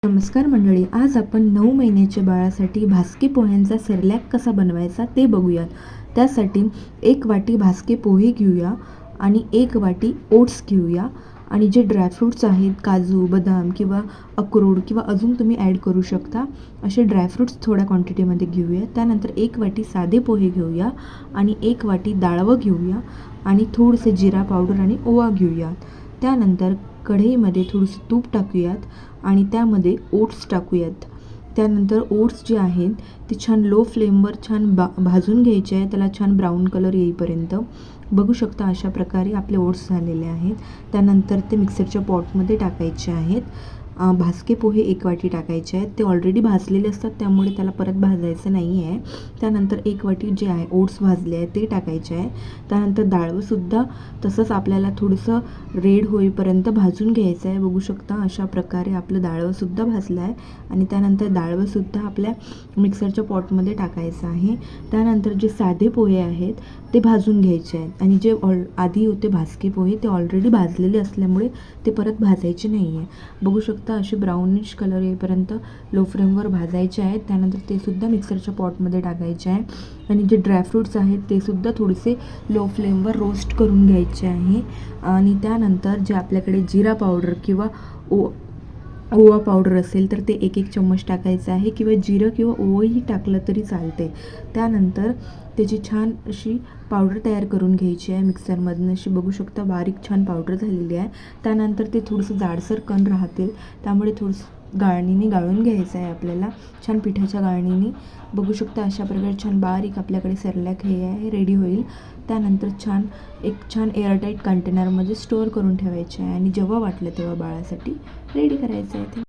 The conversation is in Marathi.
नमस्कार मंडळी, आज आपण 9 महिन्याच्या बाळासाठी भाजके पोह्यांचा सेरलॅक कसा बनवायचा ते बघूयात. त्यासाठी 1 वाटी भाजके पोहे घेऊया आणि 1 वाटी ओट्स घेऊया आणि जे ड्रायफ्रूट्स आहेत काजू, बदाम किंवा अक्रोड किंवा अजून तुम्ही ॲड करू शकता असे ड्रायफ्रूट्स थोड्या क्वांटिटीमध्ये घेऊया. त्यानंतर 1 वाटी साधे पोहे घेऊया आणि 1 वाटी डाळवं घेऊया आणि थोडेसे जिरा पावडर आणि ओवा घेऊया. त्यानंतर कढईमध्ये थोडंसं तूप टाकूयात आणि त्यामध्ये ओट्स टाकूयात. त्यानंतर ओट्स जे आहेत ते छान लो फ्लेमवर छान भाजून घ्यायचे आहे, त्याला छान ब्राऊन कलर येईपर्यंत. बघू शकता अशा प्रकारे आपले ओट्स झालेले आहेत. त्यानंतर ते मिक्सरच्या पॉटमध्ये टाकायचे आहेत. भाजके पोहे 1 वाटी टाकायचे आहेत. ते ऑलरेडी भाजलेले असतात त्यामुळे त्याला परत भाजायचं नाही आहे. त्यानंतर 1 वाटी जे आहे ओट्स भाजले आहे ते टाकायचे आहे. त्यानंतर डाळवंसुद्धा तसंच आपल्याला थोडंसं रेड होईपर्यंत भाजून घ्यायचं आहे. बघू शकता अशा प्रकारे आपलं डाळवंसुद्धा भाजलं आहे आणि त्यानंतर डाळवंसुद्धा आपल्या मिक्सरच्या पॉटमध्ये टाकायचं आहे. त्यानंतर जे साधे पोहे आहेत ते भाजून घ्यायचे आहेत आणि जे आधी होते भाजके पोहे ते ऑलरेडी भाजलेले असल्यामुळे ते परत भाजायचे नाही आहे. बघू शकता असे ब्राउनिश कलर येईपर्यंत लो फ्लेमवर भाजायचे आहेत. त्यानंतर ते सुद्धा मिक्सरच्या पॉटमध्ये टाकायचे आहे आणि जे ड्रायफ्रूट्स आहेत ते सुद्धा थोडेसे लो फ्लेमवर रोस्ट करून घ्यायचे आहे. आणि त्यानंतर जे आपल्याकडे जिरा पावडर किंवा ओवा पावडर असेल तर ते 1-1 चम्मच टाकायचं आहे किंवा जिरं किंवा ओवंही टाकलं तरी चालते. त्यानंतर त्याची छान अशी पावडर तयार करून घ्यायची आहे मिक्सरमधून. अशी बघू शकता बारीक छान पावडर झालेली आहे. त्यानंतर ते थोडंसं जाडसर कण राहतील त्यामुळे थोडंसं गाळणीने गाळून घ्यायचं आहे आपल्याला, छान पिठाच्या गाळणीने. बघू शकता अशा प्रकारे छान बारीक आपल्याकडे सेरलॅक हे आहे रेडी होईल. त्यानंतर छान एअरटाईट कंटेनरमध्ये स्टोअर करून ठेवायचे आहे आणि जेव्हा वाटलं तेव्हा बाळासाठी रेडी करायचं आहे ते.